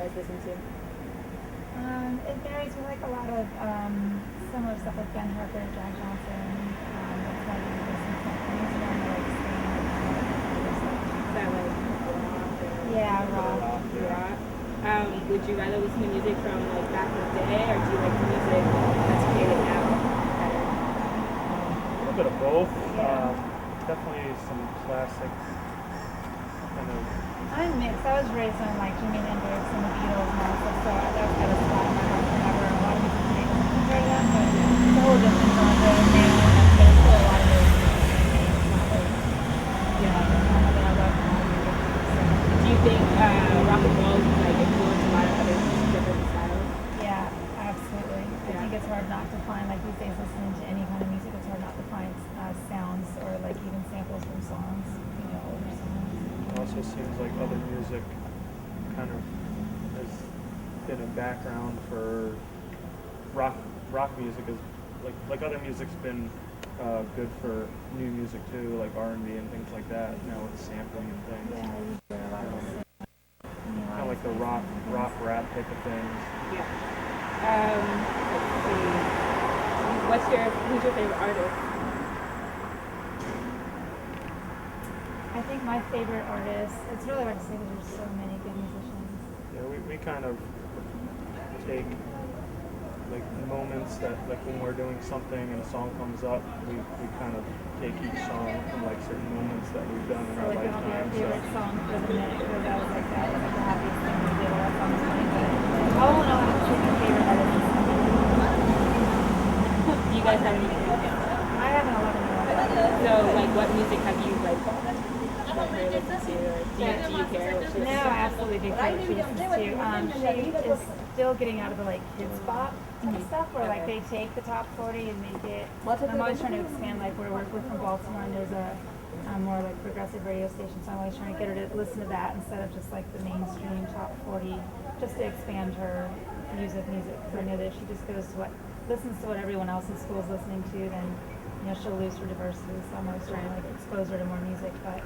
guys listen to? It varies. We like a lot of similar stuff like Ben Harper, Jack Johnson. That's why we listen to things around the like Is that like rock or yeah, rock. rock? Would you rather listen to music from like back in the day, or do you like the music that's created now better? A little bit of both. Yeah. Definitely some classic kind of. I'm mixed. I was raised on like Jimi Hendrix and the Beatles and all that stuff, so that's got a spot in my heart forever. A lot of music today doesn't compare to that, but it's a whole different genre now. And there's still a lot of those things. Not like, you know, that I love and all the music. So, Do you think rock and roll like influenced a lot of other different styles? yeah, absolutely. I Yeah. think it's hard not to find, like these days, listening to any kind of music, it's hard not to find sounds or like even samples from songs, you know, older songs. It also seems like other music kind of has been a background for rock music is like other music's been good for new music too, like R&B and things like that. Now with sampling and things. Yeah, you hear a lot of Kind of like the rock rap type of things. Yeah. Let's see. Who's your favorite artist? I think my favorite artist, it's really hard to say because there's so many good musicians. Yeah, we kind of take like moments that like when we're doing something and a song comes up, we kind of take each song from like certain moments that we've done in So our like it'll be our lifetime. favorite song for the minute because that was like the happiest thing we did. All that song's funny, but I won't know how to say my favorite artist. Do you guys have any favorites? I have an 11-year-old. So, like, what music have you like let her listen to, or do you care what she No, listens to? I absolutely do care what she listens to. She is still getting out of the like kids pop and stuff where like they take the top 40 and make it. I'm always trying to expand, like we're from Baltimore and there's a more like progressive radio station, so I'm always trying to get her to listen to that instead of just like the mainstream top 40, just to expand her music. Because I know that if she just listens to what everyone else in school is listening to, then you know she'll lose her diversity. So I'm always trying to like expose her to more music, but.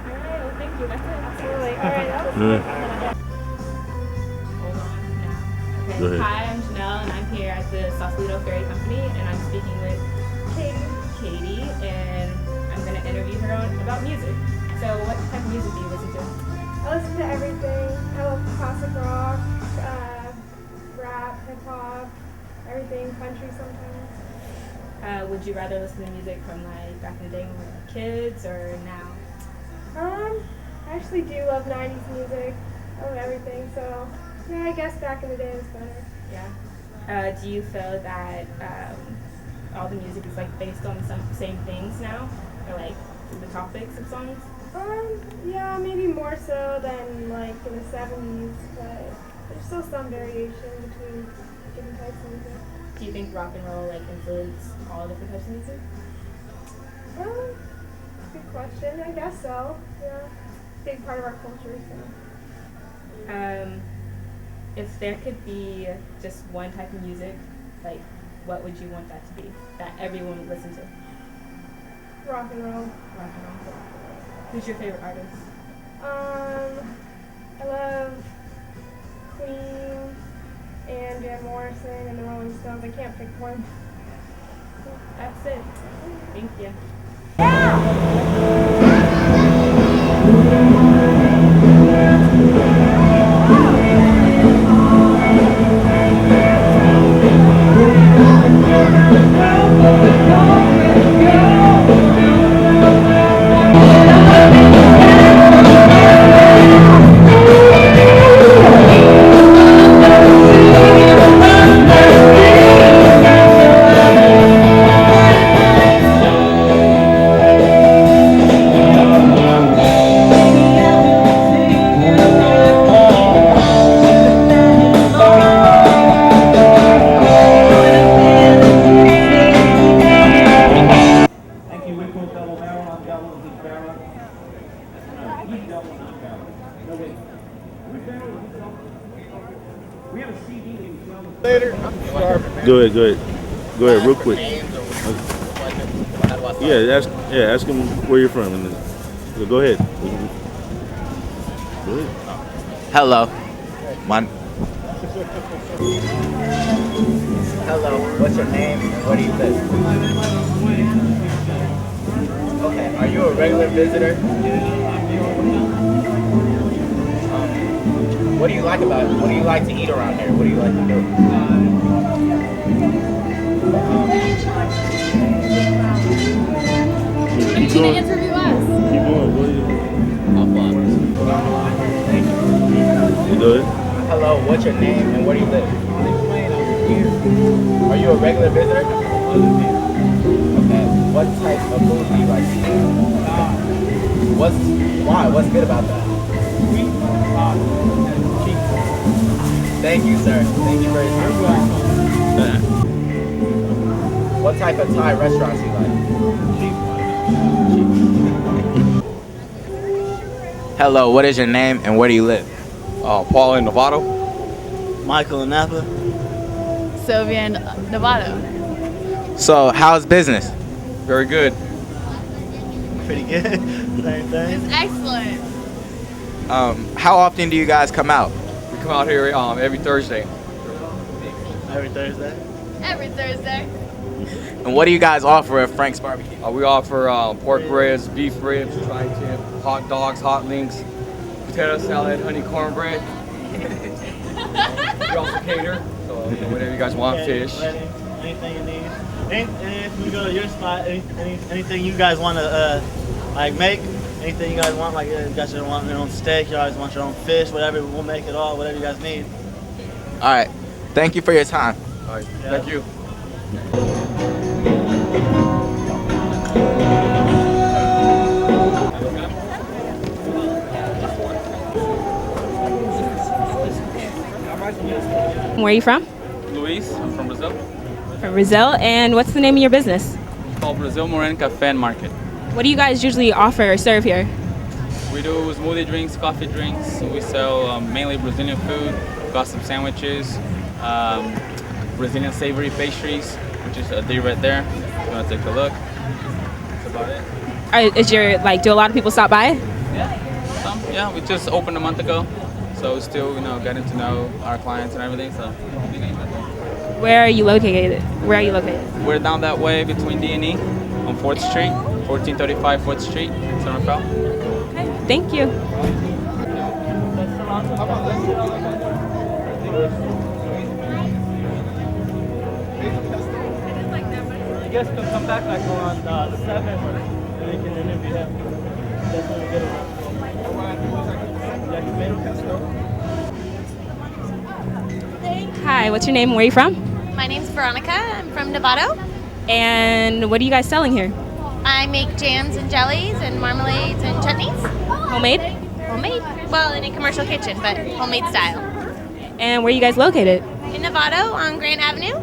All right, well, thank you. That's it. Absolutely. All right, that was fun. Hold on now. Okay. Go ahead. Hi, I'm Janelle, and I'm here at the Sausalito Ferry Company, and I'm speaking with Katie, and I'm going to interview her about music. So, what type of music do you listen to? I listen to everything. I love classic rock, rap, hip hop, everything, country sometimes. Would you rather listen to music from like back in the day when we were kids, or now? I actually do love 90s music. I love everything, so yeah, I guess back in the day was better. Yeah. Do you feel that all the music is like based on some same things now, or like the topics of songs? Yeah, maybe more so than like in the 70s, but there's still some variation between different types of music. Do you think rock and roll like influenced all different types of music? Good question. I guess so. Yeah, big part of our culture. So. If there could be just one type of music, like what would you want that to be that everyone would listen to? Rock and roll. Rock and roll. Who's your favorite artist? I love Queen and Van Morrison and the Rolling Stones. I can't pick one. That's it. Thank you. Go ahead, real quick. Yeah, ask him where you're from, and then, go ahead. Hello. Hello. What's your name and where do you live? Okay. Are you a regular visitor? What do you like about it? What do you like to eat around here? What do you like to do? Keep going. Interview us. Keep going. You do it? Hello, what's your name and where do you live? Are you a regular visitor? Okay. What type of food do you like to eat? Why? What's good about that? Thank you, sir. Thank you very much. What type of Thai restaurants do you like? Hello, what is your name and where do you live? Paul in Novato. Michael in Napa. Sylvia in Novato. So, how's business? Very good. Pretty good. Same thing. It's excellent. How often do you guys come out? We come out here every Thursday. Every Thursday. Every Thursday. And what do you guys offer at Frank's Barbecue? We offer pork ribs, beef ribs, tri-tip, hot dogs, hot links, potato salad, honey cornbread. We also cater, so whatever you guys want, fish. Anything you need. And if we go to your spot, anything you guys want to like make, anything you guys want, like you guys want your own steak, you guys want your own fish, whatever, we'll make it all, whatever you guys need. All right. Thank you for your time. All right. Thank you. Where are you from? Luis, I'm from Brazil. From Brazil. And what's the name of your business? It's called Brazil Marin Cafe and Market. What do you guys usually offer or serve here? We do smoothie drinks, coffee drinks. We sell mainly Brazilian food. We've got some sandwiches, Brazilian savory pastries, which is a D right there. If you want to take a look. That's about it. Do a lot of people stop by? Yeah, some. Yeah, we just opened a month ago. So we're still, getting to know our clients and everything. So Where are you located? We're down that way between D&E on 4th Street, 1435 4th Street, San Rafael. Okay, thank you. You guys can come back like around the 7th and we can interview him. Definitely get it. Hi, what's your name? Where are you from? My name's Veronica. I'm from Novato. And what are you guys selling here? I make jams and jellies and marmalades and chutneys. Homemade? Homemade. Well, in a commercial kitchen, but homemade style. And where are you guys located? In Novato on Grand Avenue.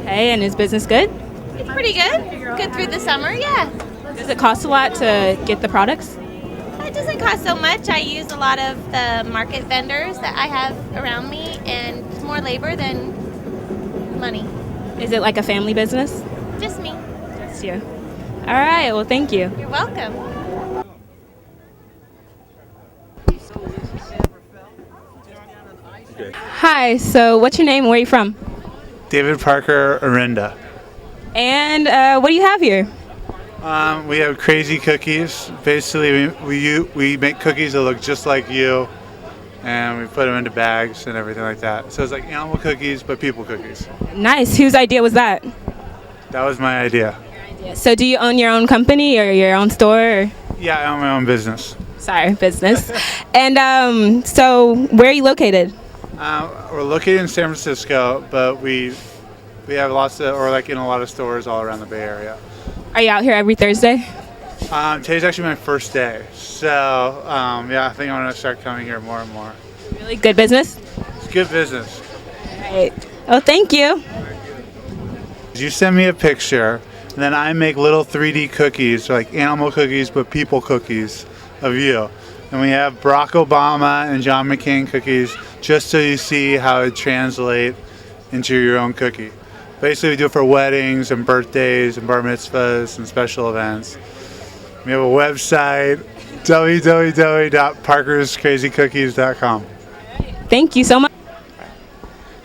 Okay, and is business good? It's pretty good. Good through the summer, yeah. Does it cost a lot to get the products? It doesn't cost so much. I use a lot of the market vendors that I have around me, and it's more labor than money. Is it like a family business? Just me. Just you. All right, well, thank you. You're welcome. Hi, so what's your name? Where are you from? David Parker Arinda. And what do you have here? We have crazy cookies. Basically, we make cookies that look just like you, and we put them into bags and everything like that. So it's like animal cookies, but people cookies. Nice. Whose idea was that? That was my idea. So do you own your own company or your own store? Or? Yeah, I own my own business. Sorry, business. And so where are you located? We're located in San Francisco, but we have lots of, or like in a lot of stores all around the Bay Area. Are you out here every Thursday? Today's actually my first day, so yeah, I think I'm gonna start coming here more and more. Really good business? It's good business. All right. Oh, thank you. You send me a picture, and then I make little 3D cookies, like animal cookies, but people cookies of you. And we have Barack Obama and John McCain cookies, just so you see how it translates into your own cookie. Basically, we do it for weddings and birthdays and bar mitzvahs and special events. We have a website. www.parkerscrazycookies.com. Thank you so much.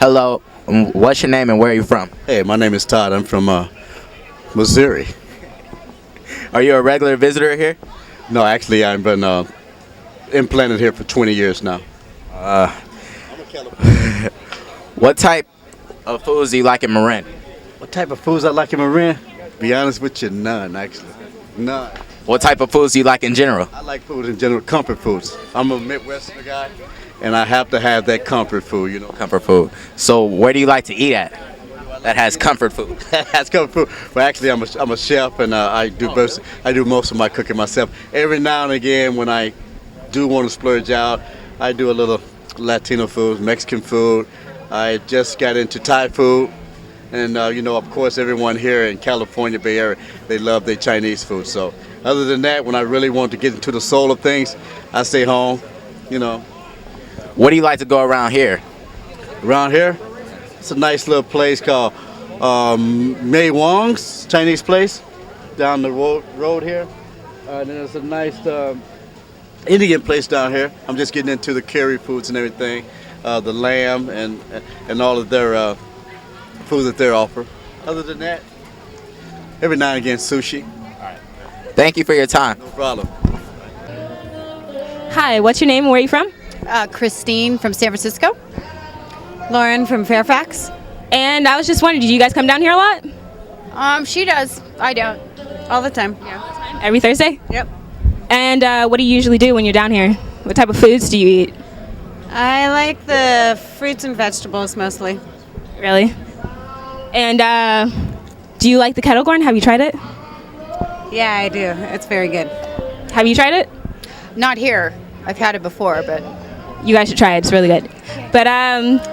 Hello, what's your name and where are you from? Hey, my name is Todd. I'm from Missouri. Are you a regular visitor here? No, actually, I've been implanted here for 20 years now. What type of foods do you like in Marin? What type of foods I like in Marin? Be honest with you, none, actually. None. What type of foods do you like in general? I like food in general, comfort foods. I'm a Midwesterner guy, and I have to have that comfort food, you know. Comfort food. So where do you like to eat at? That has comfort food. That's comfort food. Well, actually, I'm a chef, and I do most of my cooking myself. Every now and again, when I do want to splurge out, I do a little Latino food, Mexican food. I just got into Thai food, and you know, of course, everyone here in California, Bay Area, they love their Chinese food. So, other than that, when I really want to get into the soul of things, I stay home. You know. What do you like to go around here? Around here? It's a nice little place called Mei Wong's Chinese place down the road here. And there's a nice Indian place down here. I'm just getting into the curry foods and everything, the lamb and all of their foods that they offer. Other than that, every now and again, sushi. Thank you for your time. No problem. Hi, what's your name and where are you from? Christine from San Francisco. Lauren from Fairfax. And I was just wondering, do you guys come down here a lot? She does. I don't. All the time. Yeah. Every Thursday? Yep. And what do you usually do when you're down here? What type of foods do you eat? I like the fruits and vegetables mostly. Really? And do you like the kettle corn? Have you tried it? Yeah, I do. It's very good. Have you tried it? Not here. I've had it before, but you guys should try it. It's really good. But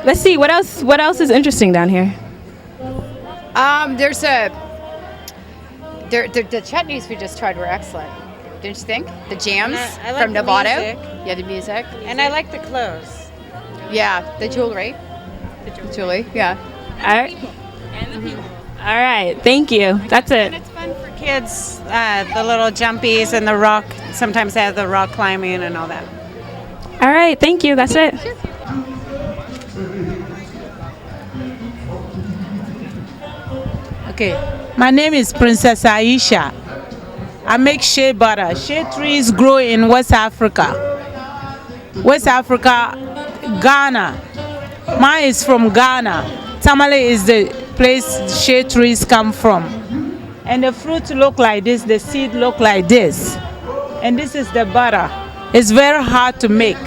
let's see, what else is interesting down here? There's the chutneys we just tried were excellent. Didn't you think? The jams I like from the Novato. music. Yeah, the music. And I like the clothes. Yeah, the jewelry. The jewelry. Yeah. All right. And the people. All right. Thank you. That's it. And it's fun for kids. The little jumpies and the rock. Sometimes they have the rock climbing and all that. All right. Thank you. That's it. Okay. My name is Princess Aisha. I make shea butter. Shea trees grow in West Africa. West Africa, Ghana. Mine is from Ghana. Tamale is the place shea trees come from. And the fruit look like this, the seed look like this. And this is the butter. It's very hard to make.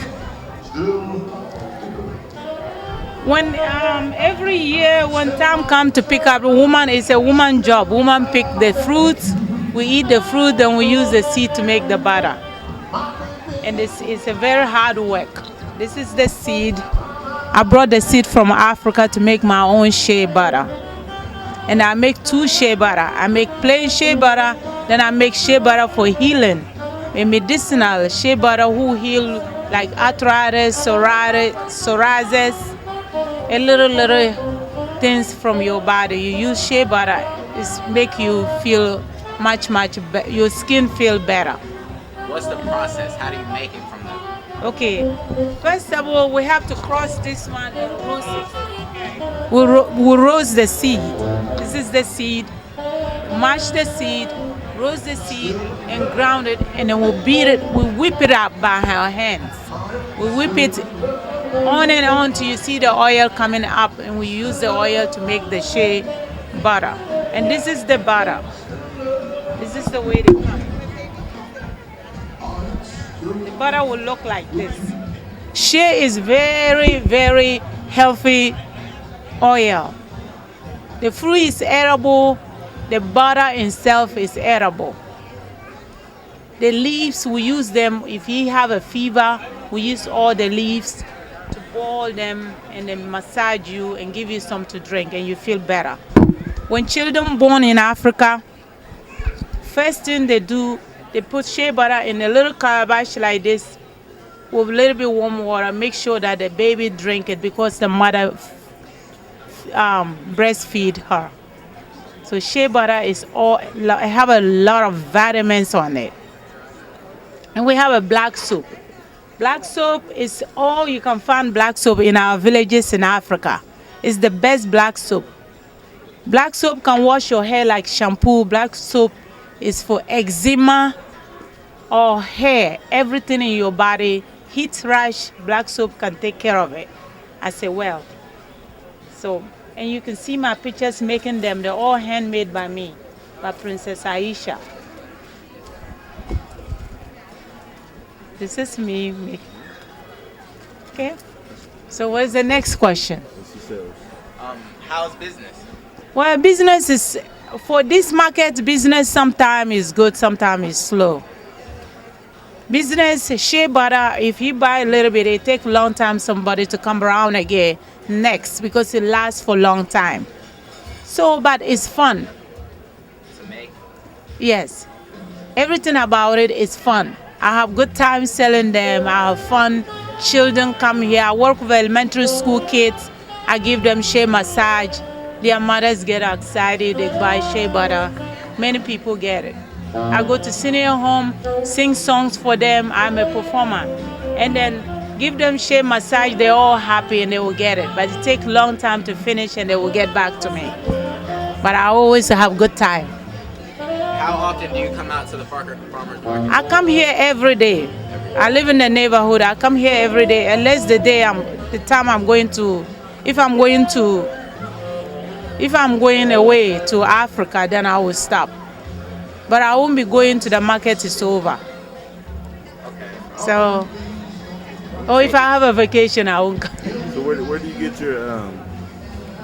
When every year when time come to pick up, it's a woman job. Woman pick the fruits, we eat the fruit, then we use the seed to make the butter. And it's a very hard work. This is the seed. I brought the seed from Africa to make my own shea butter. And I make two shea butter. I make plain shea butter, then I make shea butter for healing. A medicinal shea butter who heal like arthritis, psoriasis, a little things from your body. You use shea butter, it make you feel much better. Your skin feel better. What's the process? How do you make it from them? Okay, first of all, we have to cross this one and roast it. We roast the seed. This is the seed. Mash the seed, roast the seed, and ground it, and then we'll beat it. We whip it up by our hands. We whip it on and on till you see the oil coming up, and we use the oil to make the shea butter. And this is the butter. This is the way it comes. The butter will look like this. Shea is very healthy oil. The fruit is edible. The butter itself is edible. The leaves, we use them if you have a fever. We use all the leaves to boil them and then massage you and give you some to drink, and you feel better. When children born in Africa, first thing they do, they put shea butter in a little calabash like this with a little bit warm water. Make sure that the baby drink it because the mother breastfeed her. So shea butter is have a lot of vitamins on it. And we have a black soap. Black soap is all you can find black soap in our villages in Africa. It's the best black soap. Black soap can wash your hair like shampoo. Black soap is for eczema or hair, everything in your body. Heat rash, black soap can take care of it. I say, well. So, and you can see my pictures making them. They're all handmade by me, by Princess Aisha. This is me making. Okay. So what's the next question? How's business? Well, business is, for this market, business sometimes is good, sometimes is slow. Business, shea butter, if you buy a little bit, it takes a long time somebody to come around again next because it lasts for a long time. So, but it's fun. To make? Yes. Everything about it is fun. I have good time selling them. I have fun. Children come here. I work with elementary school kids. I give them shea massage. Their mothers get excited. They buy shea butter. Many people get it. I go to senior home, sing songs for them. I'm a performer. And then give them shea massage. They're all happy and they will get it. But it takes a long time to finish and they will get back to me. But I always have good time. How often do you come out to the Farmers Market? I come here every day. I live in the neighborhood. I come here every day, unless the time I'm going to, if I'm going away to Africa, then I will stop. But I won't be going to the market. It's over. Okay. So, or if I have a vacation, I won't come. So where do you get your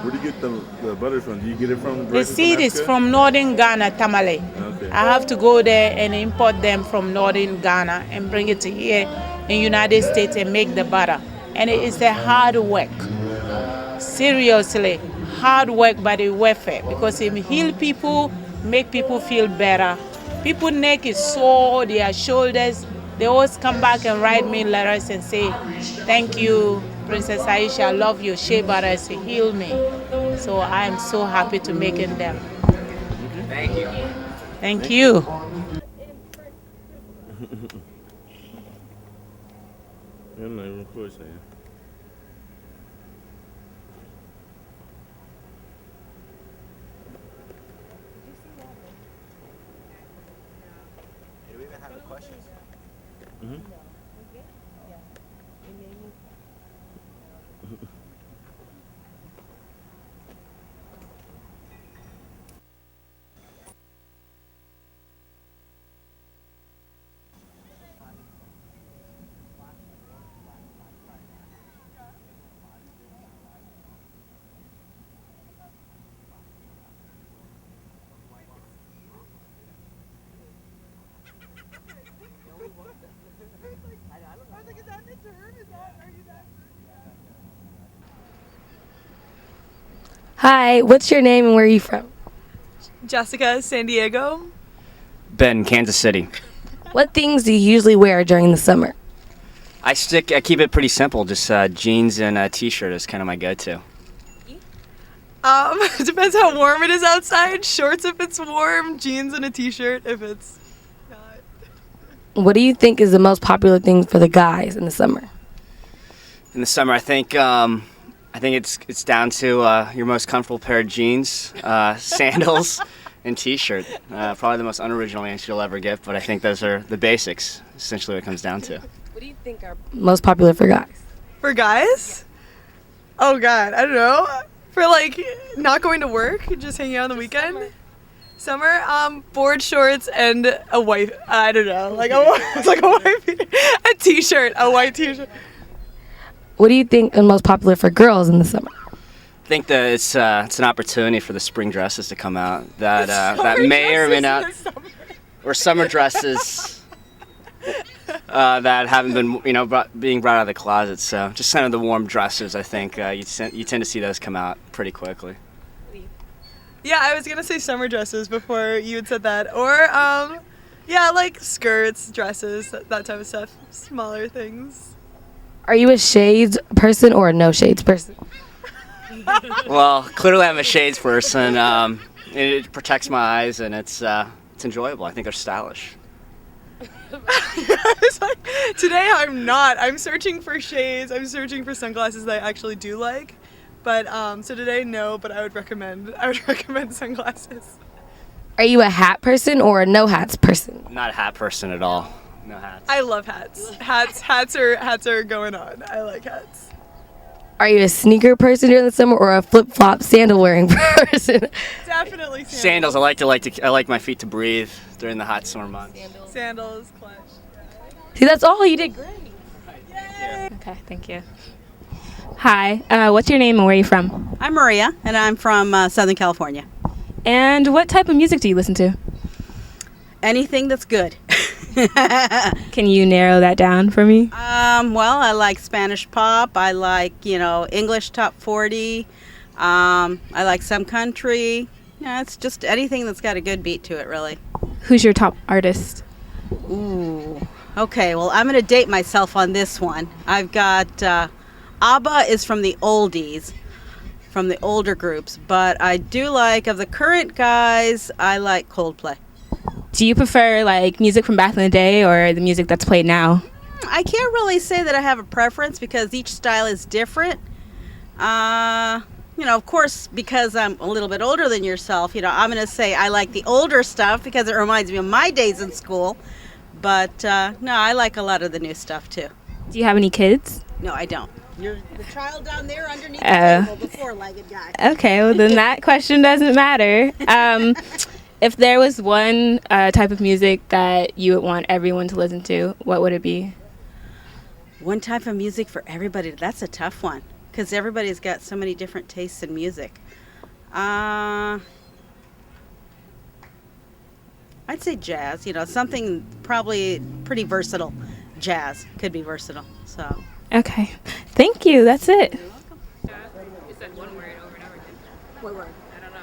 where do you get the butter from? Do you get it from? The seed is from northern Ghana, Tamale. Okay. I have to go there and import them from northern Ghana and bring it to here in United States and make the butter. And it is a hard work. Seriously, hard work, but it's worth it because it heal people, make people feel better. People's neck is sore, their shoulders. They always come back and write me letters and say, thank you, Princess Aisha, I love your shea butter, it heal me. So I am so happy to making them. Thank you. Thank you. I'm not even recording. Do we even have any questions? Hi, what's your name and where are you from? Jessica, San Diego. Ben, Kansas City. What things do you usually wear during the summer? I keep it pretty simple. Just jeans and a t-shirt is kind of my go-to. It depends how warm it is outside. Shorts if it's warm, jeans and a t-shirt if it's not. What do you think is the most popular thing for the guys in the summer? In the summer, I think it's down to your most comfortable pair of jeans, sandals, and t-shirt. Probably the most unoriginal answer you'll ever get, but I think those are the basics. Essentially, what it comes down to. What do you think are most popular for guys? For guys? Oh God, I don't know. For like not going to work, just hanging out on the weekend. Summer, board shorts and a white. I don't know, like it's like a white, a t-shirt, a white t-shirt. What do you think is most popular for girls in the summer? I think that it's an opportunity for the spring dresses to come out. That may or may not, or summer dresses that haven't been being brought out of the closet. So just kind of the warm dresses. I think you tend to see those come out pretty quickly. Yeah, I was gonna say summer dresses before you had said that, or yeah, like skirts, dresses, that type of stuff, smaller things. Are you a shades person or a no shades person? Well, clearly I'm a shades person. It protects my eyes and it's enjoyable. I think they're stylish. It's like, today I'm not. I'm searching for shades. I'm searching for sunglasses that I actually do like. But so today, no. But I would recommend sunglasses. Are you a hat person or a no hats person? I'm not a hat person at all. No hats. I love hats. Hats are going on. I like hats. Are you a sneaker person during the summer or a flip flop sandal wearing person? Definitely Sandals. I like my feet to breathe during the hot summer months. Sandals, clutch. See, that's all. You did great. Okay, thank you. Hi, what's your name and where are you from? I'm Maria, and I'm from Southern California. And what type of music do you listen to? Anything that's good. Can you narrow that down for me? Well, I like Spanish pop. I like, English top 40. I like some country. Yeah, it's just anything that's got a good beat to it, really. Who's your top artist? Ooh. Okay, well, I'm going to date myself on this one. I've got ABBA is from the oldies, from the older groups, but I do like, of the current guys, I like Coldplay. Do you prefer like music from back in the day or the music that's played now? I can't really say that I have a preference because each style is different. Of course, because I'm a little bit older than yourself, I'm going to say I like the older stuff because it reminds me of my days in school. But no, I like a lot of the new stuff too. Do you have any kids? No, I don't. You're the child down there underneath the table, the four-legged guy. Okay, well then that question doesn't matter. If there was one type of music that you would want everyone to listen to, what would it be? One type of music for everybody. That's a tough one because everybody's got so many different tastes in music. I'd say jazz. Something probably pretty versatile. Jazz could be versatile. So. Okay, thank you. That's it. You said one word over and over again. What word? I don't know.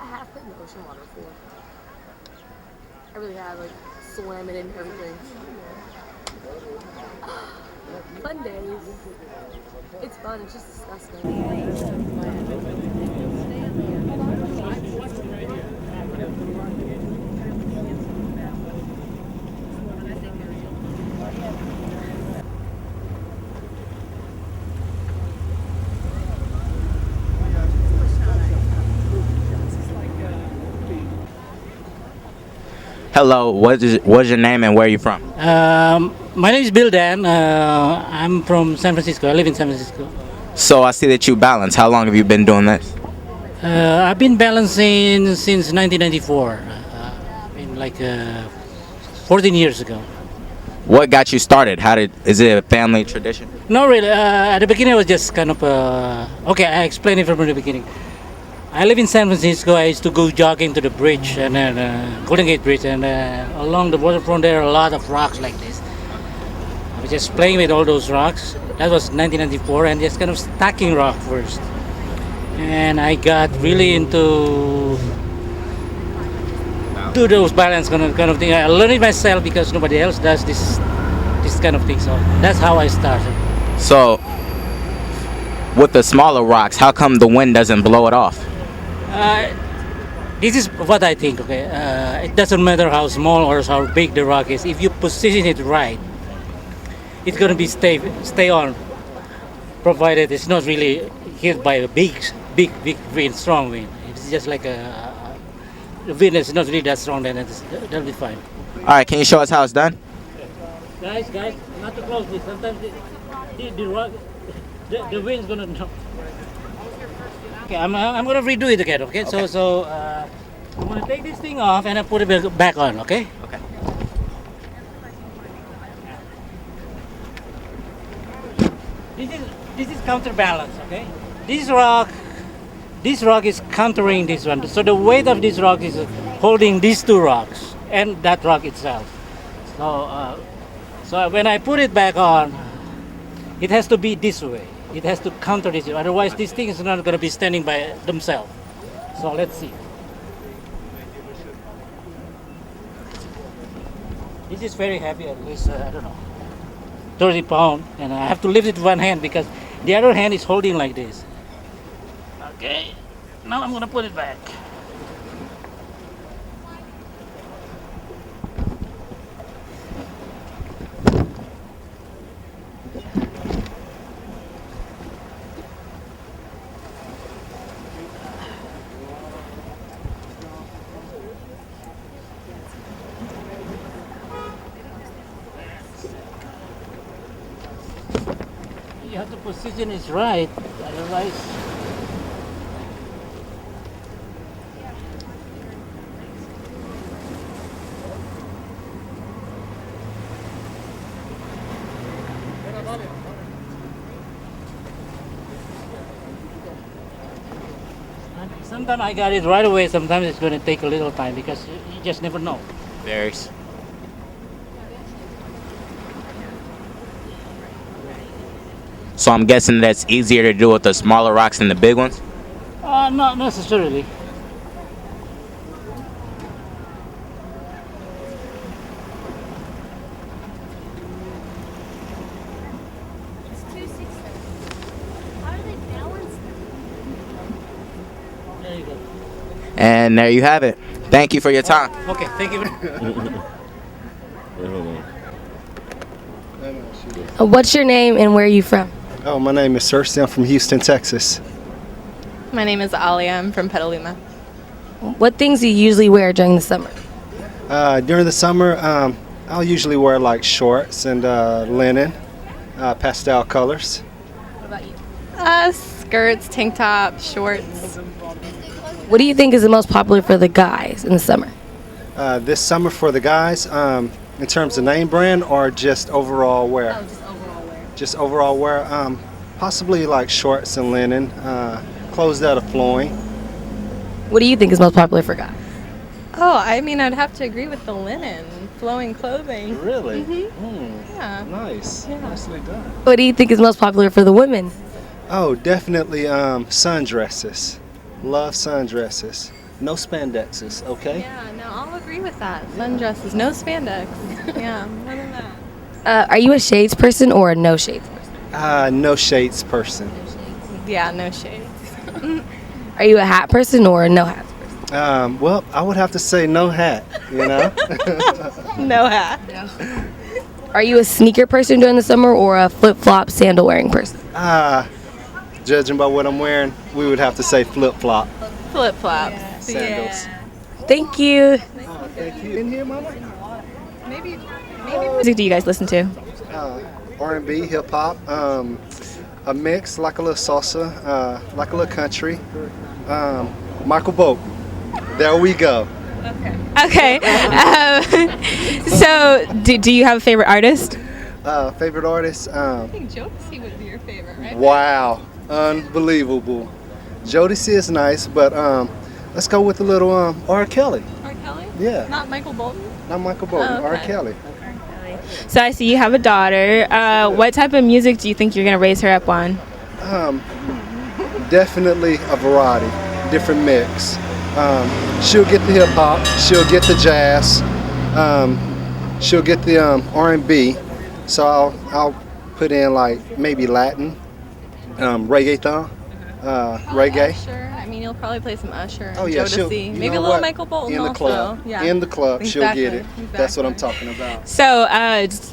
I have put in the ocean water before. I really have, swam it and everything. Fun days. It's fun, it's just disgusting. Hello, what's your name and where are you from? My name is Bill Dan. I'm from San Francisco. I live in San Francisco. So I see that you balance. How long have you been doing this? I've been balancing since 1994. 14 years ago. What got you started? Is it a family tradition? No, really. At the beginning, it was just kind of okay. I explain it from the beginning. I live in San Francisco. I used to go jogging to the bridge and then Golden Gate Bridge, and along the waterfront there are a lot of rocks like this. I was just playing with all those rocks. That was 1994, and just kind of stacking rock first. And I got really into do those balance kind of thing. I learned it myself because nobody else does this kind of thing. So that's how I started. So with the smaller rocks, how come the wind doesn't blow it off? This is what I think. Okay, it doesn't matter how small or how big the rock is. If you position it right, it's gonna be stay on, provided it's not really hit by a big wind, strong wind. It's just like the wind is not really that strong, then that'll be fine. All right, can you show us how it's done? Guys, not too closely. Sometimes the wind's gonna knock. Okay, I'm gonna redo it again. Okay, so I'm gonna take this thing off and I put it back on. Okay. Okay. This is counterbalance. Okay. This rock is countering this one. So the weight of this rock is holding these two rocks and that rock itself. So when I put it back on, it has to be this way. It has to counter this. Otherwise, this thing is not going to be standing by themselves. So let's see. This is very heavy, at least, I don't know, 30 pounds. And I have to lift it with one hand because The other hand is holding like this. Okay. Now I'm gonna put it back. You have to position it right, otherwise. Sometimes I got it right away, sometimes it's going to take a little time because you just never know. Varies. So I'm guessing that's easier to do with the smaller rocks than the big ones? Not necessarily. There you go. And there you have it. Thank you for your time. Okay, thank you. What's your name and where are you from? Oh, my name is Cersei. I'm from Houston, Texas. My name is Alia. I'm from Petaluma. What things do you usually wear during the summer? During the summer, I'll usually wear like shorts and linen, pastel colors. What about you? Skirts, tank tops, shorts. What do you think is the most popular for the guys in the summer? This summer for the guys, in terms of name brand or just overall wear? Oh, just overall wear. Just overall wear, possibly like shorts and linen, clothes that are flowing. What do you think is most popular for guys? Oh, I mean, I'd have to agree with the linen, flowing clothing. Really? Mm-hmm. Yeah. Nice. Yeah. Nicely done. What do you think is most popular for the women? Oh, definitely sundresses. Love sundresses. No spandexes, okay? Yeah, no, I'll agree with that. Sundresses, no spandex. Yeah, none of that. Are you a shades person or a no shades person? No shades person. Yeah, no shades. Are you a hat person or a no hats person? Well, I would have to say no hat, you know? No hat. No. Are you a sneaker person during the summer or a flip-flop sandal wearing person? Judging by what I'm wearing, we would have to say flip-flop. Flip-flops. Sandals. Thank you. Oh, thank you. In here, Mama? Maybe. What music do you guys listen to? R&B, hip-hop, a mix, like a little salsa, like a little country. Michael Bolton. There we go. Okay. So, do you have a favorite artist? Favorite artist? I think Jodeci would be your favorite, right? Wow. Unbelievable. Jodeci is nice, but let's go with a little R. Kelly. R. Kelly? Yeah. Not Michael Bolton? Not Michael Bolton, Oh, R. okay. Kelly. So I see you have a daughter. What type of music do you think you're gonna raise her up on? Definitely a variety, different mix. She'll get the hip hop, she'll get the jazz, she'll get the R&B. So I'll put in like maybe Latin, reggaeton, reggae. Usher. I mean, you'll probably play some Usher and Oh yeah, she'll. Jodeci. You Maybe know a little what? Michael Bolton in the also. club. Yeah. In the club, Exactly. she'll get it. That's what I'm talking about. So,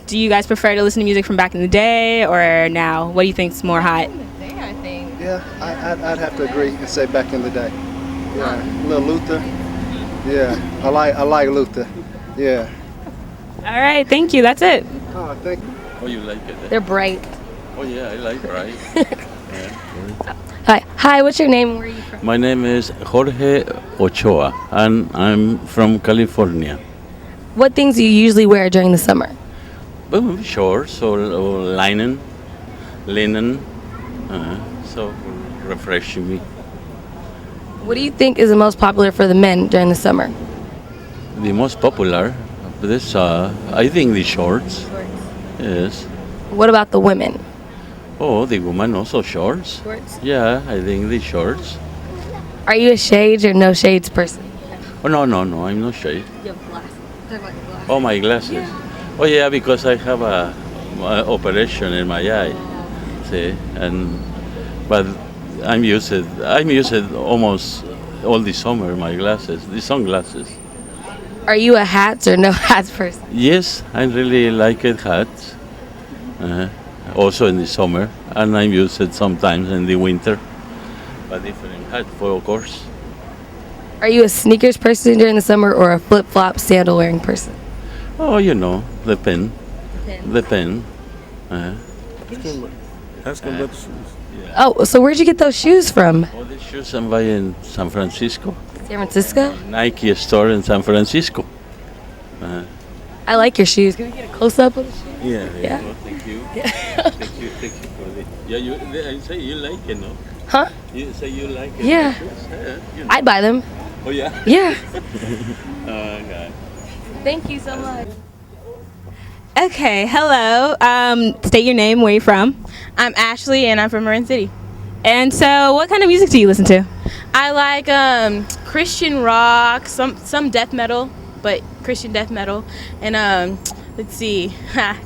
do you guys prefer to listen to music from back in the day or now? What do you think's more hot? I think. Yeah, I'd have to agree and say back in the day. Yeah, little Luther. Yeah, I like Luther. Yeah. All right, thank you. That's it. Oh, thank you. Oh, you like it? They're bright. Oh, yeah, I like bright. Hi, what's your name and where are you from? My name is Jorge Ochoa, and I'm from California. What things do you usually wear during the summer? Shorts or linen, so refreshing me. What do you think is the most popular for the men during the summer? The most popular, this I think the shorts. Yes. What about the women? Oh, the woman also shorts. Shorts? Yeah, I think the shorts. Are you a shades or no shades person? Oh no, I'm not shade. You have glasses. Oh, my glasses. Oh yeah, because I have a operation in my eye, see, but I'm used almost all the summer. My glasses, the sunglasses. Are you a hats or no hats person? Yes, I really like it hats. Also in the summer, and I use it sometimes in the winter. But different hat, for of course. Are you a sneakers person during the summer or a flip-flop sandal wearing person? Oh, depend. Depend. Ask him about the shoes. Oh, so where'd you get those shoes from? All the shoes I'm buying in San Francisco. San Francisco? Nike store in San Francisco. I like your shoes. Can we get a close-up of the shoes? Yeah. Well, thank you. Thank you for the. Yeah, I say you like it, no? Huh? You say you like it. Yeah. I'd buy them. Oh yeah. Yeah. Oh God. Thank you so much. Okay, hello. State your name, where you from? I'm Ashley and I'm from Marin City. And so what kind of music do you listen to? I like Christian rock, some death metal, but Christian death metal. And let's see,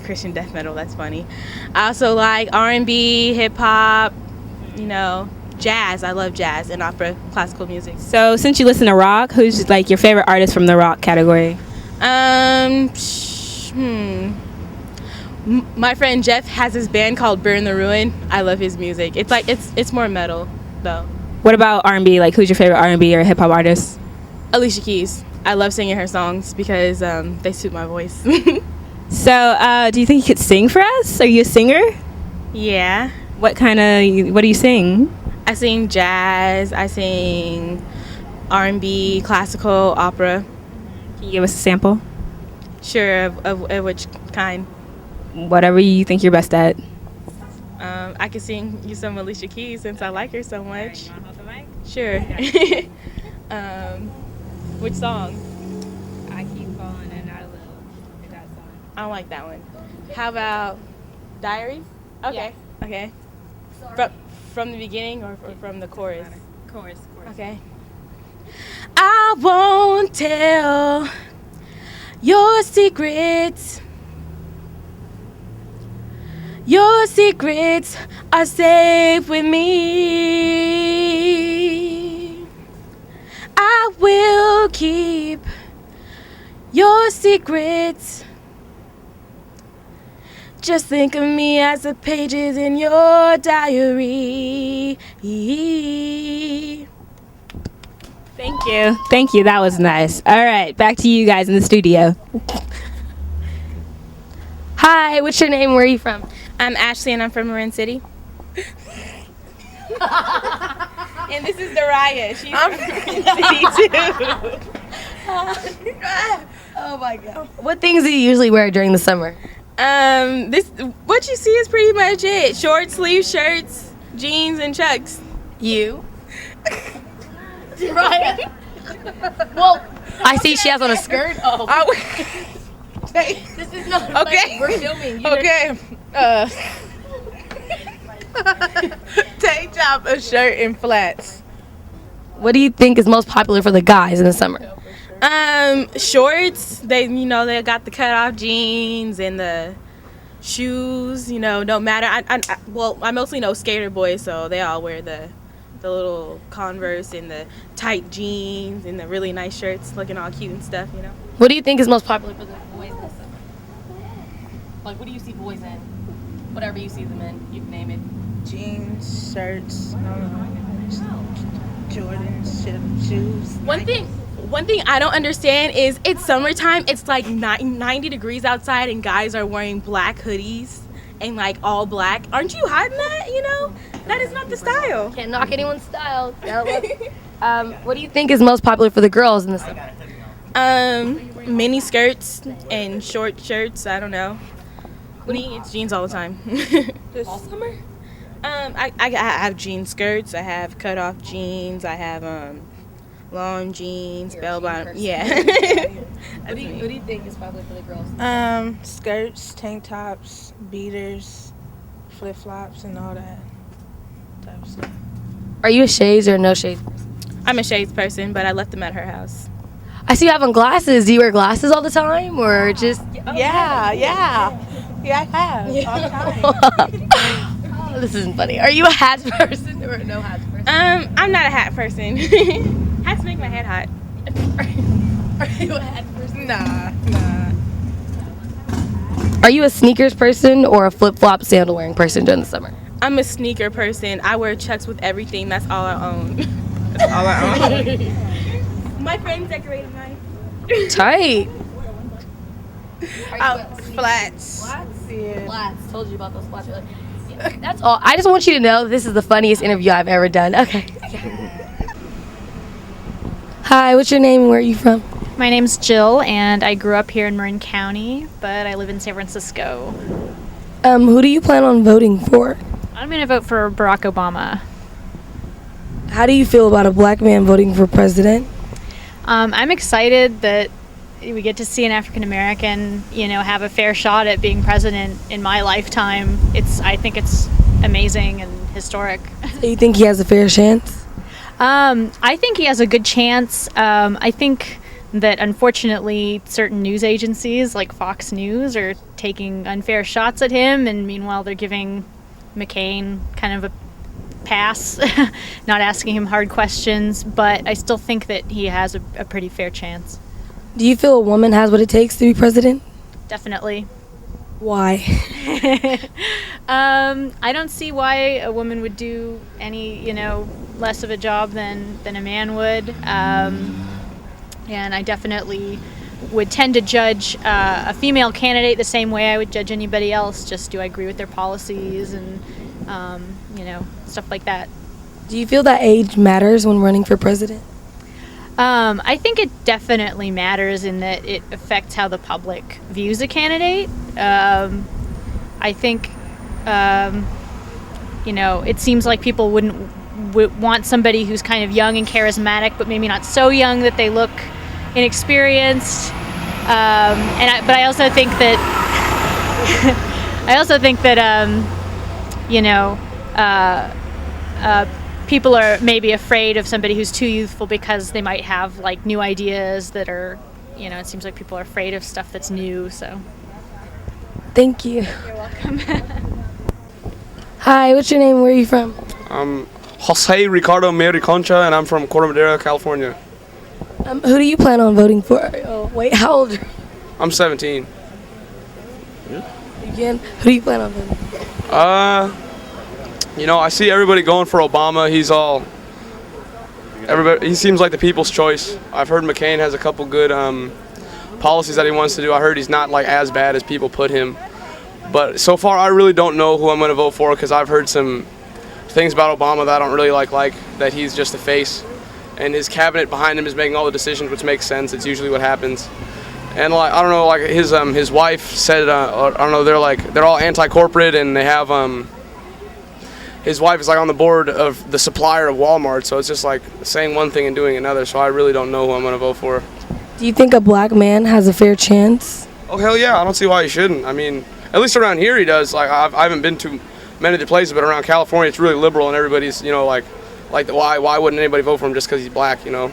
Christian death metal, that's funny. I also like R&B, hip hop, jazz. I love jazz and opera, classical music. So since you listen to rock, who's like your favorite artist from the rock category? My friend Jeff has his band called Burn the Ruin. I love his music. It's like it's more metal though. What about R&B? Like who's your favorite R&B or hip hop artist? Alicia Keys. I love singing her songs because they suit my voice. So do you think you could sing for us? Are you a singer? Yeah. What do you sing? I sing jazz. I sing R&B, classical, opera. Can you give us a sample? Sure. Of which kind? Whatever you think you're best at. I can sing you some Alicia Keys since I like her so much. Right, you wanna hold the mic? Sure. Which song? I keep falling and I will. That song. I don't like that one. How about Diaries? Okay. Yeah. Okay. From the beginning or from the chorus? Chorus. Okay. I won't tell your secrets. Your secrets are safe with me. I will keep your secrets. Just think of me as the pages in your diary. Thank you. That was nice. All right, back to you guys in the studio. Hi, what's your name? Where are you from? I'm Ashley and I'm from Marin City. And this is Dariah. She's from Marin City too. Oh my God. What things do you usually wear during the summer? What you see is pretty much it. Short sleeve shirts, jeans, and chucks. You? Right. Well, I see she has on a skirt. Oh. This is not okay. Like we're filming. Okay. Tank top, a shirt, and flats. What do you think is most popular for the guys in the summer? Shorts. They got the cutoff jeans and the shoes. No matter. I mostly know skater boys, so they all wear the little Converse and the tight jeans and the really nice shirts, looking all cute and stuff. What do you think is most popular for the boys in the summer? Like, what do you see boys in? Whatever you see them in, you can name it. Jeans, shirts, Jordans, shoes. One thing I don't understand is it's summertime. It's like 90 degrees outside, and guys are wearing black hoodies and like all black. Aren't you hiding that? That is not the style. Can't knock anyone's style. What do you think is most popular for the girls in the summer? Mini skirts and short shirts. I don't know. Me, it's jeans all the time. All summer? I have jean skirts. I have cut off jeans. I have long jeans, bell bottom. Yeah. What do you think is popular for the girls? Skirts, tank tops, beaters, flip flops, and all that type of stuff. Are you a shades or no shades person? I'm a shades person, but I left them at her house. I see you have on glasses. Do you wear glasses all the time, or just? Yeah, I have all the time. This isn't funny. Are you a hats person or no hats person? I'm not a hat person. Hats make my head hot. Are you a hat person? Nah. Are you a sneakers person or a flip-flop sandal wearing person during the summer? I'm a sneaker person. I wear Chucks with everything. That's all I own. That's all I own. My friends decorated mine. Tight. Flats. Yeah. Flats. Told you about those flats. That's all. I just want you to know this is the funniest interview I've ever done. Okay. Hi, what's your name and where are you from? My name's Jill, and I grew up here in Marin County, but I live in San Francisco. Who do you plan on voting for? I'm going to vote for Barack Obama. How do you feel about a black man voting for president? I'm excited that we get to see an African American, have a fair shot at being president in my lifetime. I think it's amazing and historic. So you think he has a fair chance? I think he has a good chance. I think that unfortunately certain news agencies like Fox News are taking unfair shots at him, and meanwhile they're giving McCain kind of a pass, not asking him hard questions, but I still think that he has a pretty fair chance. Do you feel a woman has what it takes to be president? Definitely. Why? I don't see why a woman would do any, less of a job than a man would. And I definitely would tend to judge a female candidate the same way I would judge anybody else. Just do I agree with their policies and, stuff like that. Do you feel that age matters when running for president? I think it definitely matters in that it affects how the public views a candidate. I think, it seems like people wouldn't want somebody who's kind of young and charismatic, but maybe not so young that they look inexperienced. But I also think that people are maybe afraid of somebody who's too youthful because they might have like new ideas that are, it seems like people are afraid of stuff that's new. So. Thank you. You're welcome. Hi, what's your name? Where are you from? Jose Ricardo Mary Concha, and I'm from Corte Madera, California. Who do you plan on voting for? Oh, wait, how old are you? I'm 17. Again, who do you plan on voting for? I see everybody going for Obama. He seems like the people's choice. I've heard McCain has a couple good policies that he wants to do. I heard he's not like as bad as people put him. But so far, I really don't know who I'm going to vote for because I've heard some things about Obama that I don't really like that he's just a face. And his cabinet behind him is making all the decisions, which makes sense. It's usually what happens. And I don't know, his wife said, I don't know, they're all anti-corporate, and they have his wife is on the board of the supplier of Walmart, so it's just saying one thing and doing another. So I really don't know who I'm going to vote for. Do you think a black man has a fair chance? Oh hell yeah! I don't see why he shouldn't. I mean, at least around here he does. I haven't been to many of the places, but around California it's really liberal, and everybody's why wouldn't anybody vote for him just because he's black? Do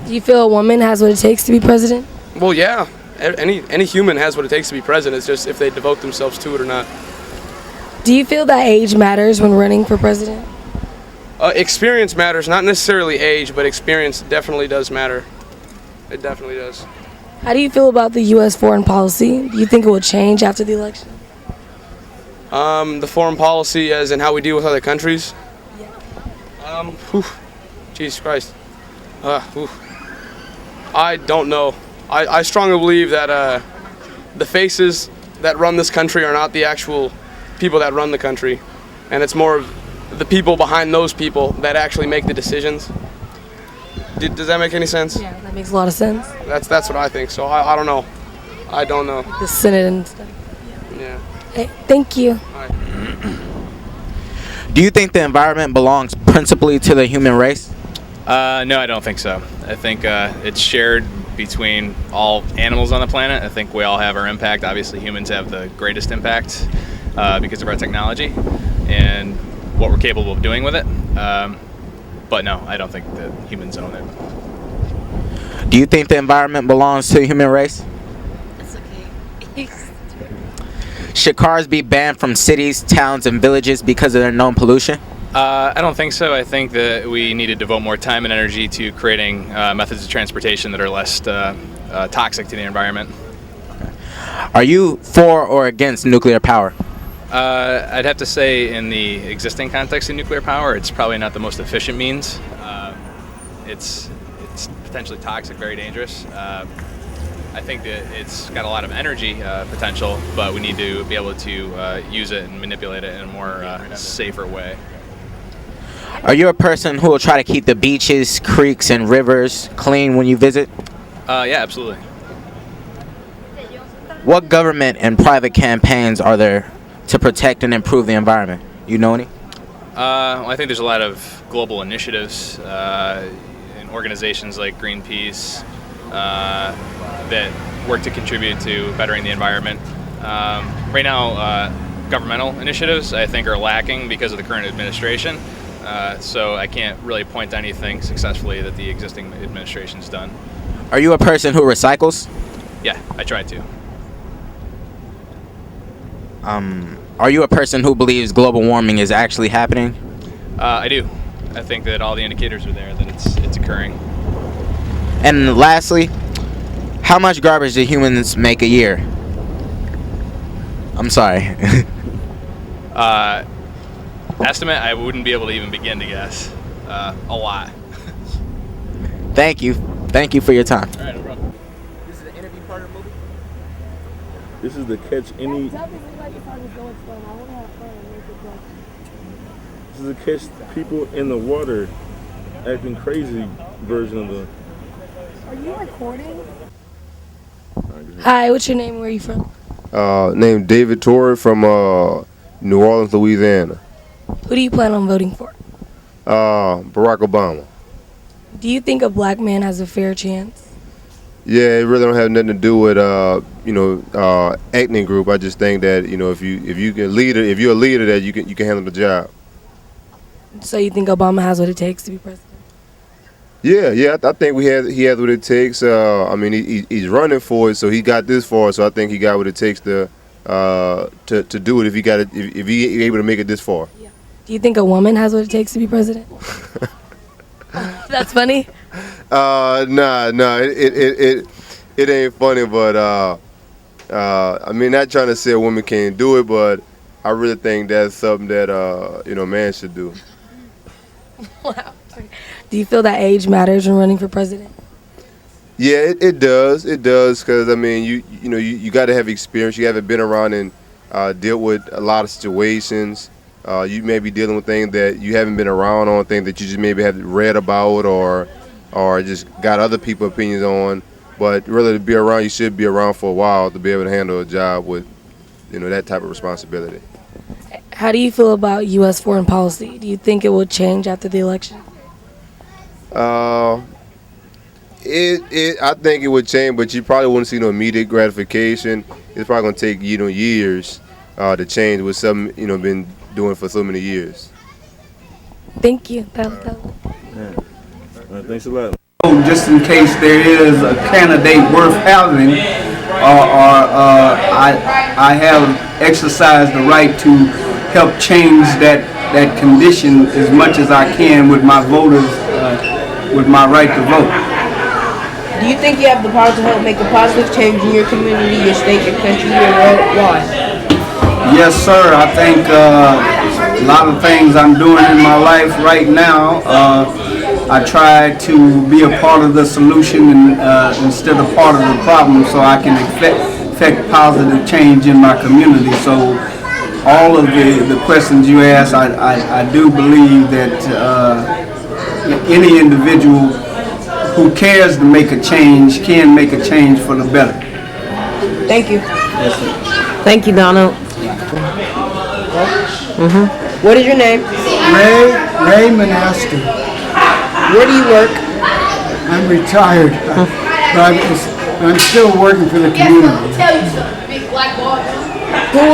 you feel a woman has what it takes to be president? Well, yeah. Any human has what it takes to be president. It's just if they devote themselves to it or not. Do you feel that age matters when running for president? Experience matters, not necessarily age, but experience definitely does matter. It definitely does. How do you feel about the U.S. foreign policy? Do you think it will change after the election? The foreign policy as in how we deal with other countries? Yeah. Jesus Christ. I don't know. I strongly believe that the faces that run this country are not the actual people that run the country, and it's more of the people behind those people that actually make the decisions. Does that make any sense? Yeah, that makes a lot of sense. That's what I think. So I don't know. I don't know. The Senate and stuff. Yeah. Hey, thank you. Do you think the environment belongs principally to the human race? No, I don't think so. I think it's shared between all animals on the planet. I think we all have our impact. Obviously, humans have the greatest impact because of our technology and what we're capable of doing with it. But no, I don't think that humans own it. Do you think the environment belongs to the human race? That's okay. Should cars be banned from cities, towns, and villages because of their known pollution? I don't think so. I think that we need to devote more time and energy to creating methods of transportation that are less toxic to the environment. Are you for or against nuclear power? I'd have to say in the existing context of nuclear power, it's probably not the most efficient means. It's potentially toxic, very dangerous. I think that it's got a lot of energy potential, but we need to be able to use it and manipulate it in a more safer way. Are you a person who will try to keep the beaches, creeks, and rivers clean when you visit? Yeah, absolutely. What government and private campaigns are there to protect and improve the environment? You know any? Well, I think there's a lot of global initiatives and organizations like Greenpeace that work to contribute to bettering the environment. Right now, governmental initiatives I think are lacking because of the current administration. So I can't really point to anything successfully that the existing administration's done. Are you a person who recycles? Yeah, I try to. Are you a person who believes global warming is actually happening? I do. I think that all the indicators are there that it's occurring. And lastly, how much garbage do humans make a year? I'm sorry. Estimate, I wouldn't be able to even begin to guess. A lot. Thank you. Thank you for your time. All right, no problem. This is the interview part of the movie? This is the catch any. This is the catch people in the water acting crazy version of the. Are you recording? Hi, what's your name? Where are you from? Named David Torrey from New Orleans, Louisiana. Who do you plan on voting for? Barack Obama. Do you think a black man has a fair chance? Yeah, it really don't have nothing to do with ethnic group. I just think that if you're a leader, that you can handle the job. So you think Obama has what it takes to be president? Yeah, I think he has what it takes. I mean, he's running for it, so he got this far. So I think he got what it takes to do it if he able to make it this far. Yeah. Do you think a woman has what it takes to be president? That's funny. Nah, it ain't funny, but I mean, not trying to say a woman can't do it, but I really think that's something that man should do. Wow. Do you feel that age matters when running for president? Yeah, it does. It does, because I mean, you got to have experience. You haven't been around and dealt with a lot of situations. You may be dealing with things that you haven't been around on, things that you just maybe have read about or just got other people's opinions on. But really, to be around, you should be around for a while to be able to handle a job with, that type of responsibility. How do you feel about U.S. foreign policy? Do you think it will change after the election? I think it would change, but you probably wouldn't see no immediate gratification. It's probably gonna take years to change what some been doing for so many years. Thank you. Thanks a lot. Just in case there is a candidate worth having, I have exercised the right to help change that condition as much as I can with my voters, with my right to vote. Do you think you have the power to help make a positive change in your community, your state, your country, your world? Why? Yes, sir. I think a lot of things I'm doing in my life right now, I try to be a part of the solution and instead of part of the problem, so I can affect positive change in my community. So all of the questions you ask, I do believe that any individual who cares to make a change can make a change for the better. Thank you. Yes, sir. Thank you, Donald. What is your name? Ray Monasty. Where do you work? I'm retired, but I'm still working for the community. Who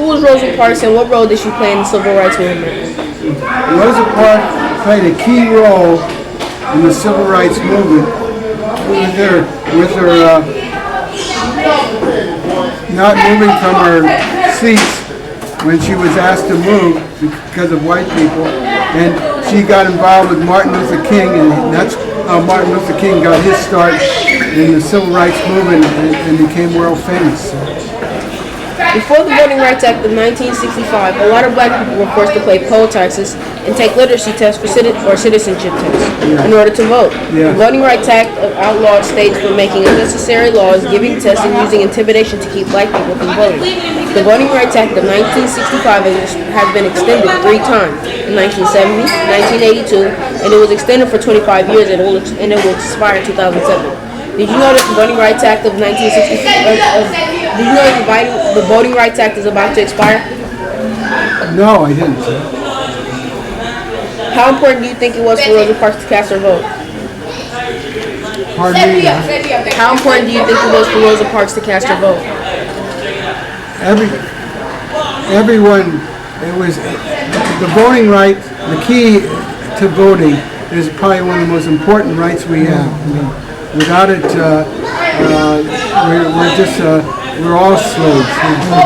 was Rosa Parks and what role did she play in the civil rights movement? Rosa Parks played a key role in the civil rights movement with her not moving from her seats when she was asked to move because of white people, and she got involved with Martin Luther King, and that's how Martin Luther King got his start in the civil rights movement and became world famous. Before the Voting Rights Act of 1965, a lot of black people were forced to pay poll taxes and take literacy tests or citizenship tests in order to vote. The Voting Rights Act outlawed states from making unnecessary laws, giving tests, and using intimidation to keep black people from voting. The Voting Rights Act of 1965 has been extended 3 times, in 1970, 1982, and it was extended for 25 years and it will expire in 2007. Did you know that the Voting Rights Act of 1965? Did you know that the Voting Rights Act is about to expire? No, I didn't. How important do you think it was for Rosa Parks to cast her vote? Pardon me? How important do you think it was for Rosa Parks to cast her vote? Everyone, it was the voting right. The key to voting is probably one of the most important rights we have. I mean, without it, we're all slaves.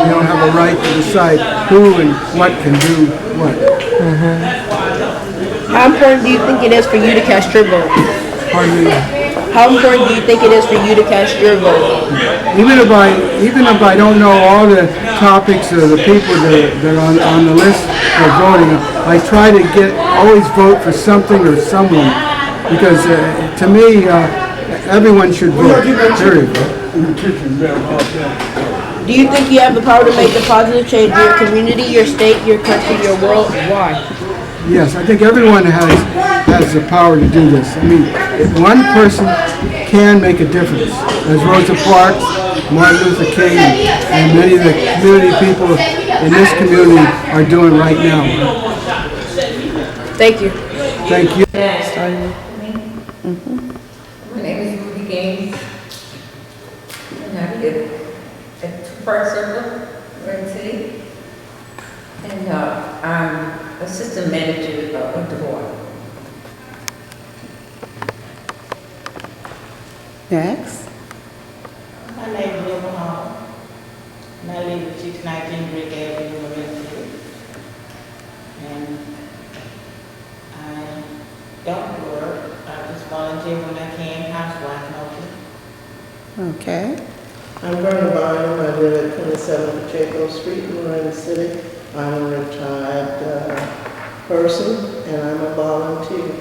We don't have a right to decide who and what can do what. How important do you think it is for you to cast your vote? Pardon me? How important do you think it is for you to cast your vote? Even if I don't know all the topics or the people that are on the list for voting, I try to always vote for something or someone, because to me, everyone should vote. Period. Do you think you have the power to make a positive change in your community, your state, your country, your world? Why? Yes, I think everyone has the power to do this. I mean, one person can make a difference, as Rosa Parks, Martin Luther King, and many of the community people in this community are doing right now. Thank you. Thank you. My name is Ruby Gaines, and I live at 2 Park Circle, Marin City, and I'm assistant manager of the board. Next. My name is Wilma Hall, and I live at 619 Brick Avenue, Marin City. And I don't work. I just volunteer when I can, housewife mostly. Okay. I'm Verna Bynum. I live at 27 Pacheco Street in Marin City. I'm a retired person, and I'm a volunteer.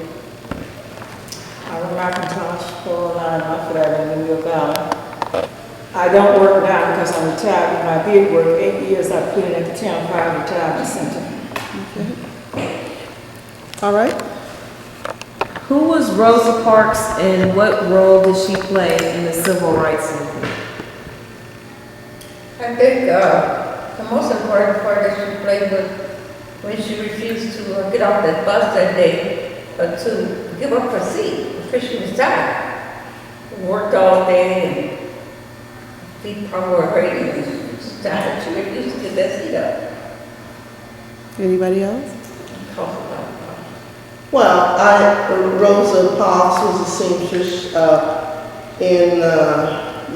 I'm Macintosh, Caroline, Alpharetta, in New York Island. I don't work now because I'm retired. If I did work 8 years, I put in at the Town Fire Retirement Center. Okay. All right. Who was Rosa Parks and what role did she play in the civil rights movement? I think the most important part that she played was when she refused to get off that bus that day, to give up her seat because she was tired. Worked all day and feet probably were hurting and she was tired. She refused to give that seat up. Anybody else? Well, Rosa Parks was a seamstress in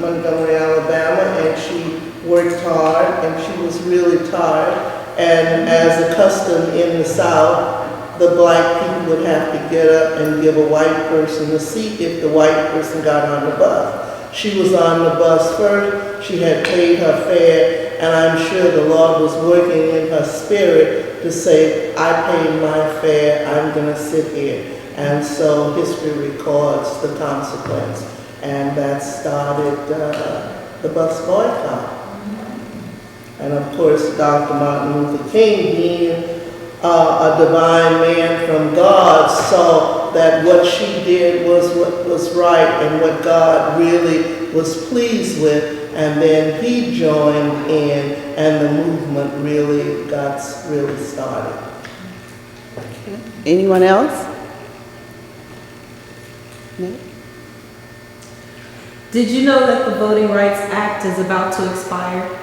Montgomery, Alabama, and she worked hard, and she was really tired. And as a custom in the South, the black people would have to get up and give a white person a seat if the white person got on the bus. She was on the bus first. She had paid her fare, and I'm sure the Lord was working in her spirit to say, I paid my fare, I'm going to sit here. And so history records the consequence. And that started the bus boycott. And of course, Dr. Martin Luther King, being a divine man from God, saw that what she did was what was right and what God really was pleased with. And then he joined in, and the movement really got started. Okay. Anyone else? No? Did you know that the Voting Rights Act is about to expire?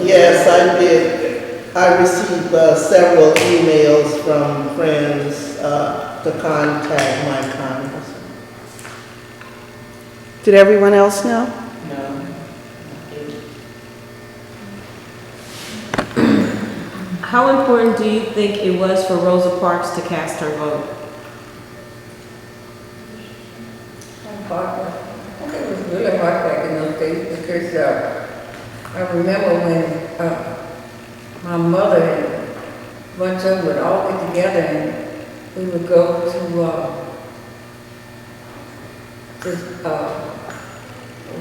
Yes, I did. I received several emails from friends to contact my Congress. Did everyone else know? No. How important do you think it was for Rosa Parks to cast her vote? I think it was really hard back in those days because I remember when my mother and a bunch of them would all get together and we would go to what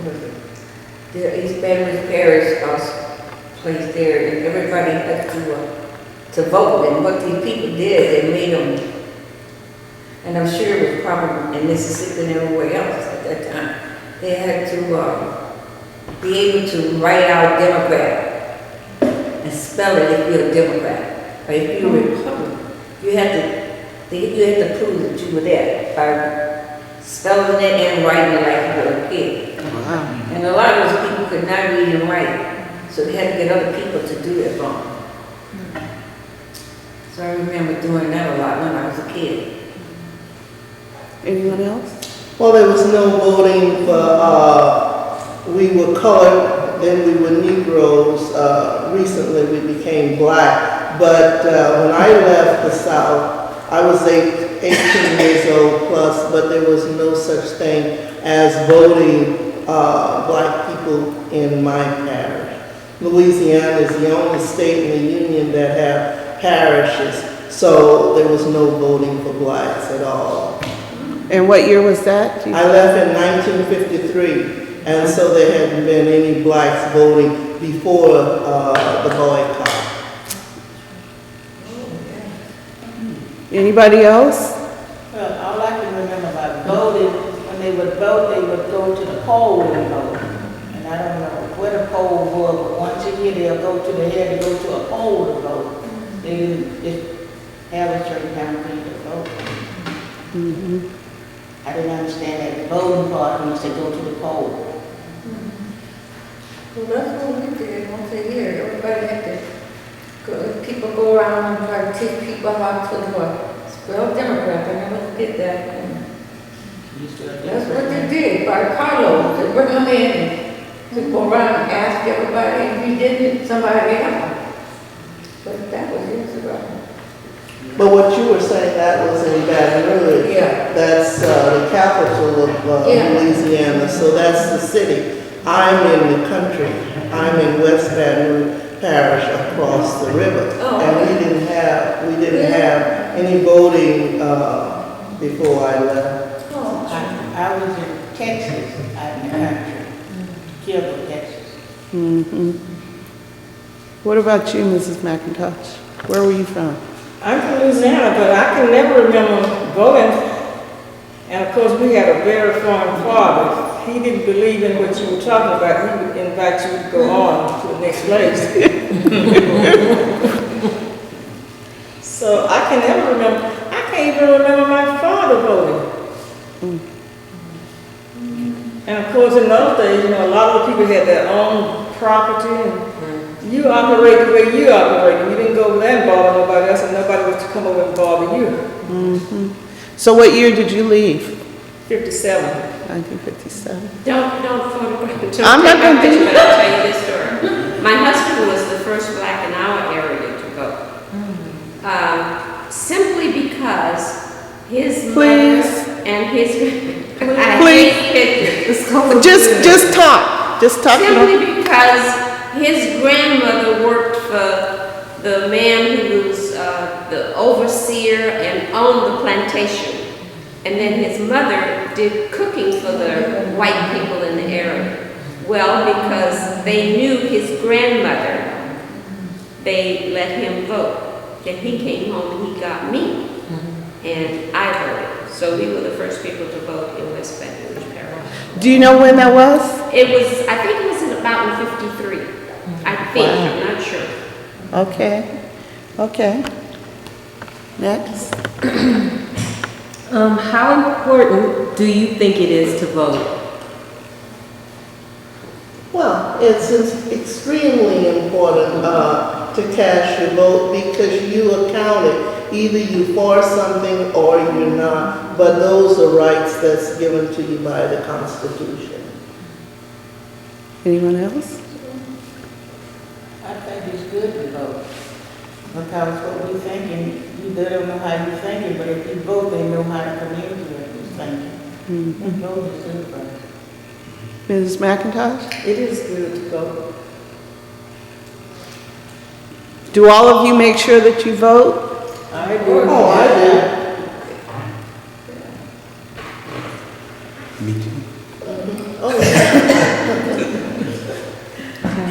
was it? The East Baton Parish place there, and everybody had to vote. And what these people did, they made them. And I'm sure it was probably in Mississippi and everywhere else at that time. They had to be able to write out Democrat and spell it if you're a Democrat. But if you're a Republican, you had to prove that you were there by spelling it and writing it like you were a kid. Wow. And a lot of those people could not read and write, so they had to get other people to do it for them. So I remember doing that a lot when I was a kid. Anyone else? Well, there was no voting for, we were colored, then we were Negroes. Recently we became black. But when I left the South, I was 18 years old plus, but there was no such thing as voting black people in my parish. Louisiana is the only state in the Union that have parishes, so there was no voting for blacks at all. And what year was that? I left in 1953, and so there hadn't been any blacks voting before the boycott. Anybody else? Well, all I can remember about voting, when they would vote, they would go to the poll and vote. And I don't know where the poll was, but once a year they'll go to the head to go to a poll to vote. They didn't just have a certain time for you to vote. Mm-hmm. I didn't understand that voting part when you said go to the poll. Well, that's what we did once a year. Everybody had to go, people go around and try to teach people how to spell Democrat. I never forget that. And that's what they did by carloads. They bring them in and to go around and ask everybody. If you didn't, somebody else. But that was years ago. But what you were saying, that was in Baton Rouge. Yeah. That's the capital of Louisiana, so that's the city. I'm in the country. I'm in West Baton Rouge Parish across the river. Oh, and we didn't have any voting before I left. Oh, I was in Texas, out in the country, Kilgore, Texas. Mm-hmm. What about you, Mrs. McIntosh? Where were you from? I'm from Louisiana, but I can never remember voting. And of course, we had a very firm father. He didn't believe in what you were talking about. He would invite you to go on to the next place. So I can never remember. I can't even remember my father voting. And of course, in those days, a lot of the people had their own property, and you operate the way you operate. You didn't go over there and bother nobody else, and nobody was to come over and bother you. Mm-hmm. So what year did you leave? 57. 1957. Don't photograph. I'm not going to do it. But I'll tell you this story. My husband was the first black in our area to vote. Simply because his mother and his Just talk. Just talk. Simply because his grandmother worked for the man who was the overseer and owned the plantation. And then his mother did cooking for the white people in the area. Well, because they knew his grandmother, they let him vote. Then he came home and he got me. And I voted. So we were the first people to vote in West Baton Rouge Parish. Do you know when that was? It was, I think it was in about in 53. I think, I'm not sure. Okay. Next. How important do you think it is to vote? Well, it's extremely important to cast your vote because you are counted. Either you for something or you're not, but those are rights that's given to you by the Constitution. Anyone else? I think it's good to vote. Because what we thinking, they don't know how you're thinking, but if you vote, they know how to come into what you're thinking. And vote is different. Mrs. McIntosh? It is good to vote. Do all of you make sure that you vote? I do. Oh, I do. Me too. Oh, yeah.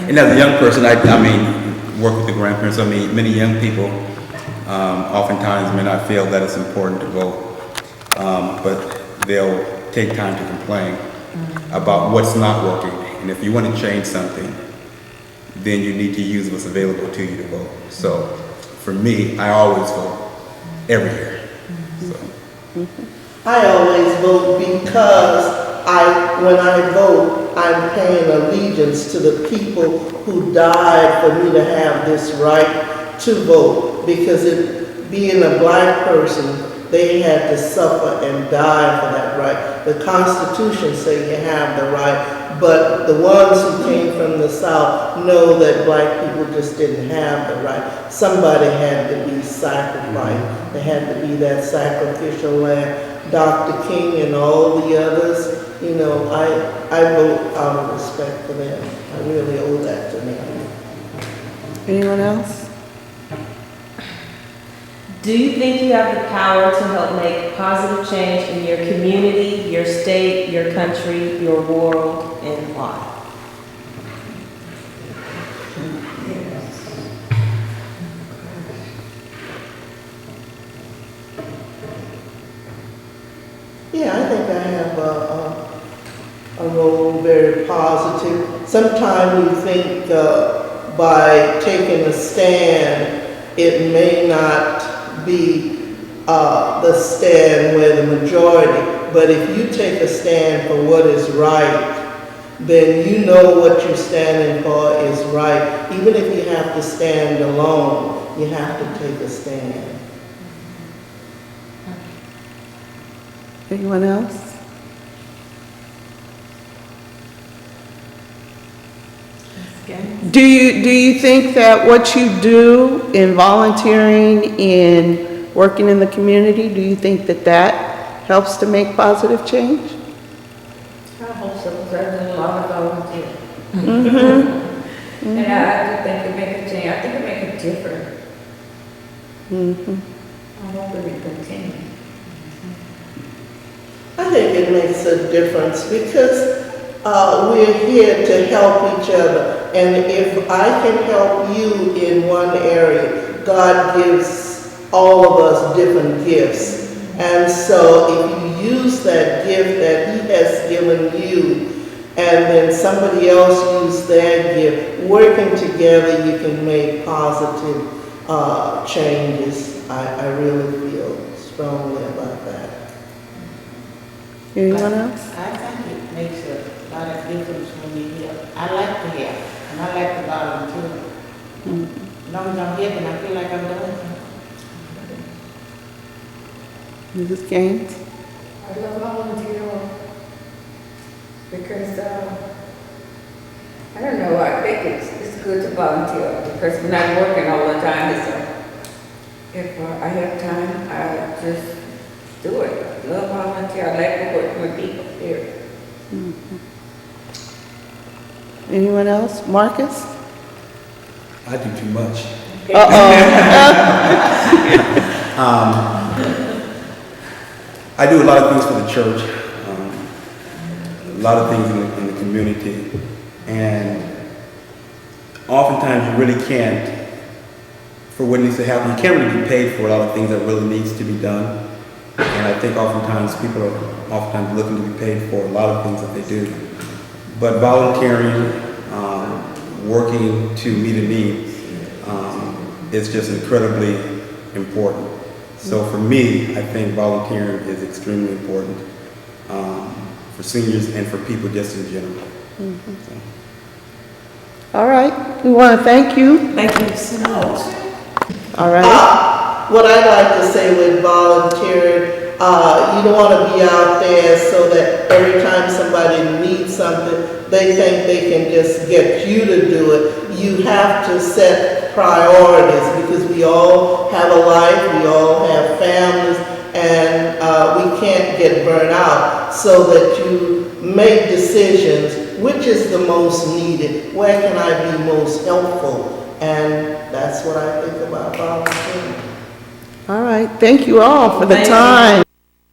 And as a young person, I mean, work with the grandparents. I mean, many young people oftentimes may not feel that it's important to vote, but they'll take time to complain about what's not working. And if you want to change something, then you need to use what's available to you to vote. So for me, I always vote every year. So. I always vote because when I vote, I'm paying allegiance to the people who died for me to have this right to vote. Because being a black person, they had to suffer and die for that right. The Constitution says you have the right, but the ones who came from the South know that black people just didn't have the right. Somebody had to be sacrificed. There had to be that sacrificial lamb. Dr. King and all the others, you know, I vote out of respect for them. I really owe that to them. Anyone else? Do you think you have the power to help make positive change in your community, your state, your country, your world, and why? Yeah, I think I have a role very positive. Sometimes we think by taking a stand, it may not be the stand where the majority, but if you take a stand for what is right, then you know what you're standing for is right. Even if you have to stand alone, you have to take a stand. Anyone else? Do you think that what you do in volunteering, in working in the community, do you think that that helps to make positive change? I hope so, because I do a lot of volunteering. Mm-hmm. And I do think it make a change. I think it make a difference. Mm-hmm. I hope it will continue. I think it makes a difference because we're here to help each other. And if I can help you in one area, God gives all of us different gifts. And so if you use that gift that He has given you, and then somebody else use their gift, working together you can make positive changes. I really feel strongly about that. Anyone else? I think it makes a lot of difference when you help. I like to help, and I like to volunteer. As long as I'm helping, I feel like I'm doing something. Mrs. Gaines? I love volunteering because I don't know. I think it's good to volunteer because we're not working all the time. So if I have time, I just do it. I love volunteer. I like to work with people here. Mm-hmm. Anyone else? Marcus? I do too much. I do a lot of things for the church, a lot of things in the community, and oftentimes you really can't, for what needs to happen, you can't really be paid for a lot of things that really needs to be done. And I think oftentimes people are oftentimes looking to be paid for a lot of things that they do. But volunteering, working to meet a need, is just incredibly important. So for me, I think volunteering is extremely important for seniors and for people just in general. Mm-hmm. So. All right, we want to thank you. Thank you so much. All right. What I like to say with volunteering, you don't want to be out there so that every time somebody needs something, they think they can just get you to do it. You have to set priorities, because we all have a life, we all have families, and we can't get burnt out, so that you make decisions, which is the most needed, where can I be most helpful, and that's what I think about volunteering. All right, thank you all for the time.